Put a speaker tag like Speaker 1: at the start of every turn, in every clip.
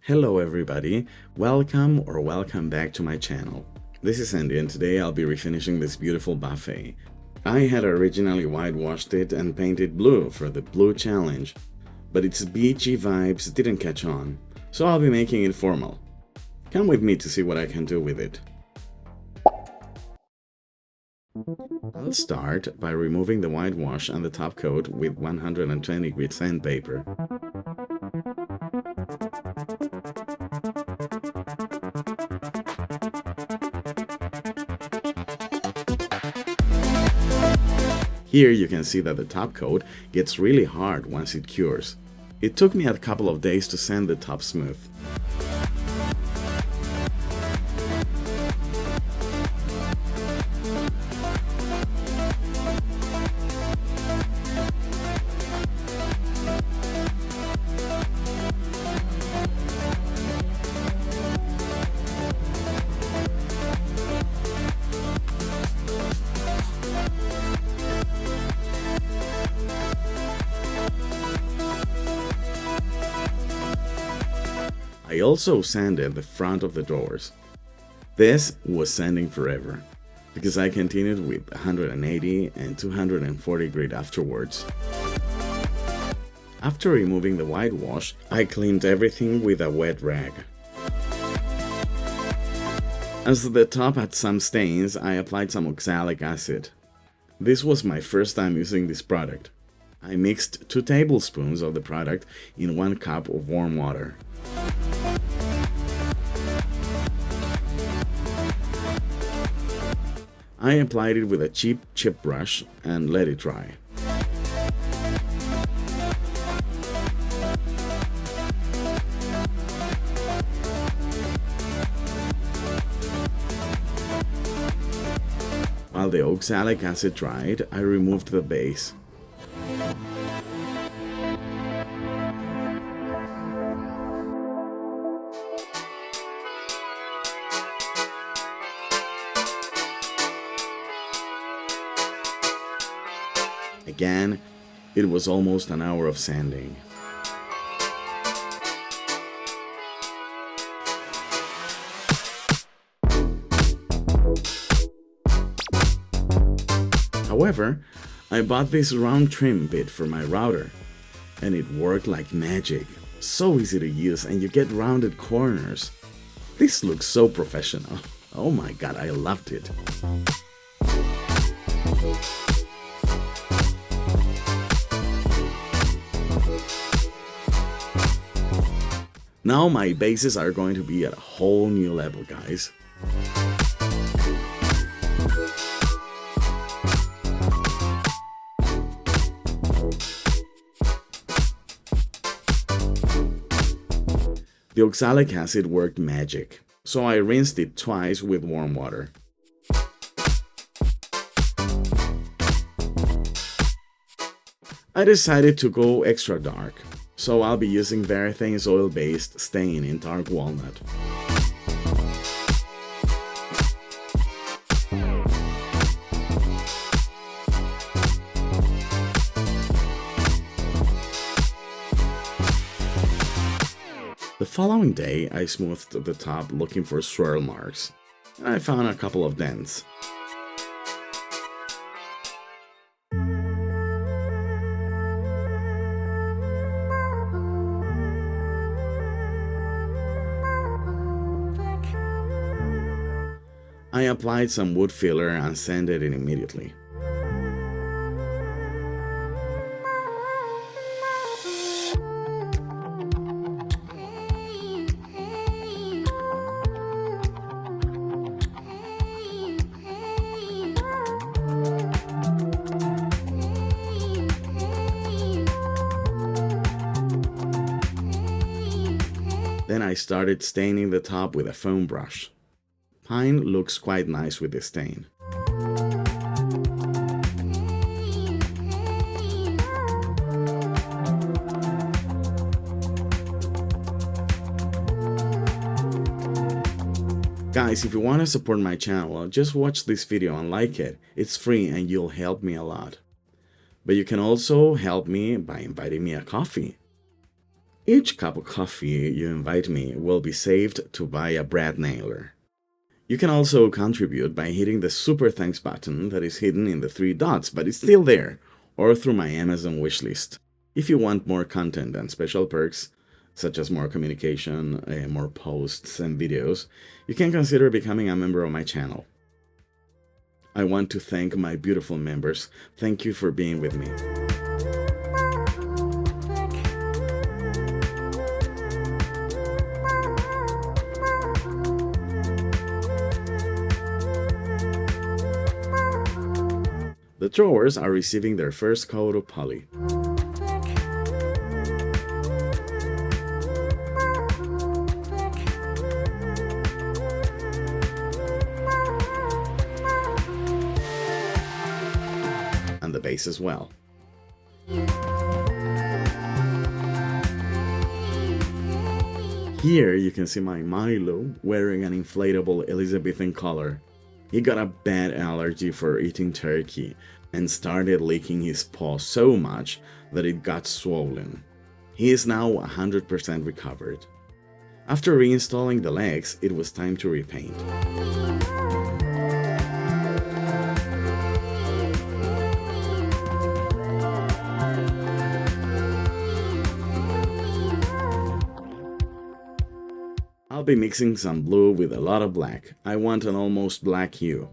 Speaker 1: Hello everybody, welcome back to my channel. This is Andy and today I'll be refinishing this beautiful buffet. I had originally whitewashed it and painted blue for the blue challenge, but its beachy vibes didn't catch on, so I'll be making it formal. Come with me to see what I can do with it. I'll start by removing the whitewash and the top coat with 120 grit sandpaper. Here you can see that the top coat gets really hard once it cures. It took me a couple of days to sand the top smooth. I also sanded the front of the doors. This was sanding forever, because I continued with 180 and 240 grit afterwards. After removing the whitewash, I cleaned everything with a wet rag. As the top had some stains, I applied some oxalic acid. This was my first time using this product. I mixed 2 tablespoons of the product in 1 cup of warm water. I applied it with a cheap chip brush and let it dry. While the oxalic acid dried, I removed the base. Again, it was almost an hour of sanding. However, I bought this round trim bit for my router, and it worked like magic. So easy to use and you get rounded corners. This looks so professional. Oh my god, I loved it. Now my bases are going to be at a whole new level, guys. The oxalic acid worked magic, so I rinsed it twice with warm water. I decided to go extra dark, so I'll be using Varathane's oil-based stain in dark walnut. The following day, I smoothed the top looking for swirl marks, and I found a couple of dents. I applied some wood filler and sanded it immediately. Then I started staining the top with a foam brush. Pine looks quite nice with the stain. Guys, if you want to support my channel, just watch this video and like it. It's free and you'll help me a lot. But you can also help me by inviting me a coffee. Each cup of coffee you invite me will be saved to buy a bread nailer. You can also contribute by hitting the super thanks button that is hidden in the 3 dots, but it's still there, or through my Amazon wishlist. If you want more content and special perks, such as more communication, more posts and videos, you can consider becoming a member of my channel. I want to thank my beautiful members. Thank you for being with me. The throwers are receiving their first coat of poly. And the base as well. Here you can see my Milo wearing an inflatable Elizabethan collar. He got a bad allergy for eating turkey and started licking his paw so much that it got swollen. He is now 100% recovered. After reinstalling the legs, it was time to repaint. I'll be mixing some blue with a lot of black. I want an almost black hue.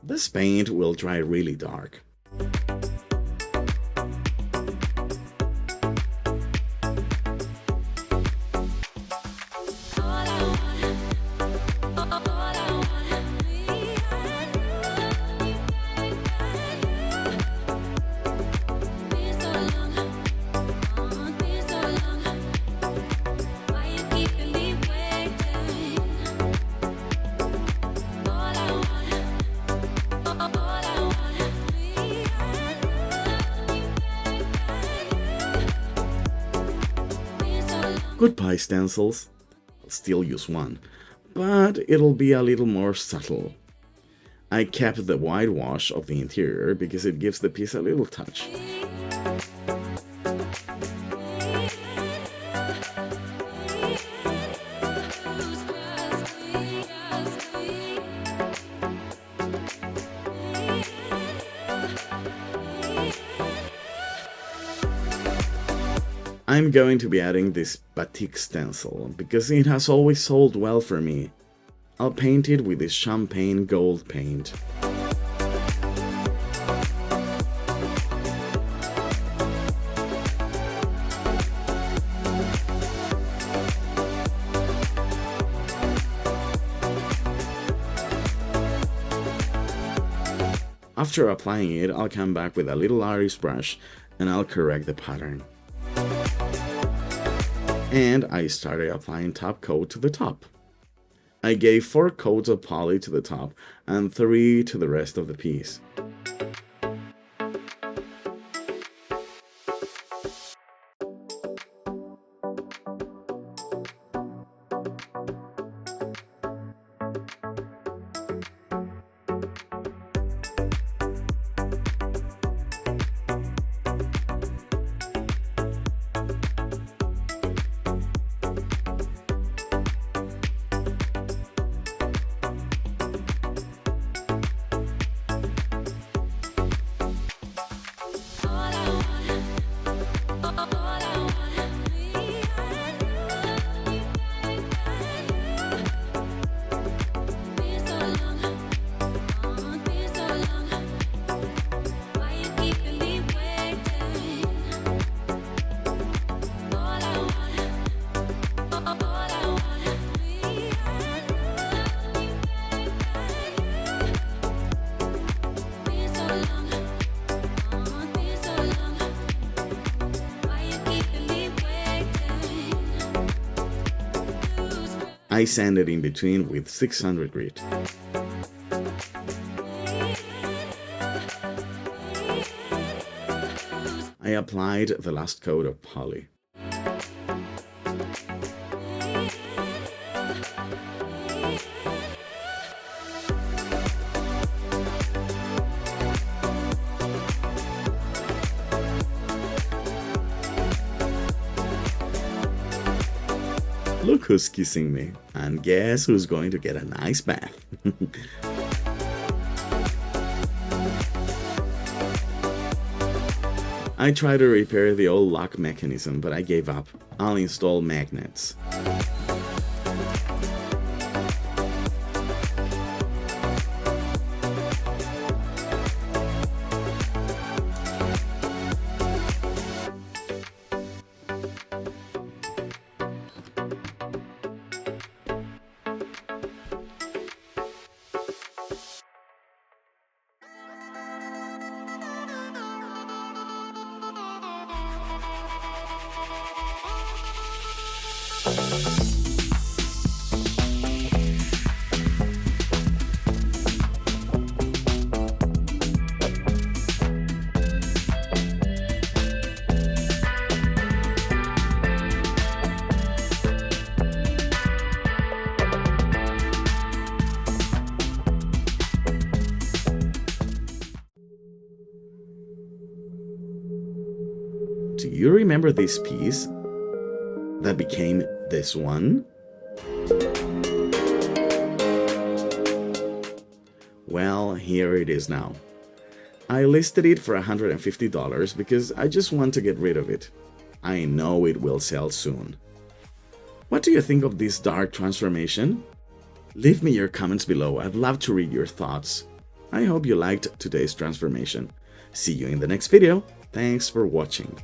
Speaker 1: This paint will dry really dark. Goodbye stencils. I'll still use one, but it'll be a little more subtle. I kept the whitewash of the interior because it gives the piece a little touch. I'm going to be adding this batik stencil because it has always sold well for me. I'll paint it with this champagne gold paint. After applying it, I'll come back with a little Aris brush and I'll correct the pattern. And I started applying top coat to the top. I gave 4 coats of poly to the top and 3 to the rest of the piece. I sanded in between with 600 grit. I applied the last coat of poly. Look who's kissing me. And guess who's going to get a nice bath? I tried to repair the old lock mechanism, but I gave up. I'll install magnets. Do you remember this piece that became this one? Well, here it is now. I listed it for $150 because I just want to get rid of it. I know it will sell soon. What do you think of this dark transformation? Leave me your comments below. I'd love to read your thoughts. I hope you liked today's transformation. See you in the next video. Thanks for watching.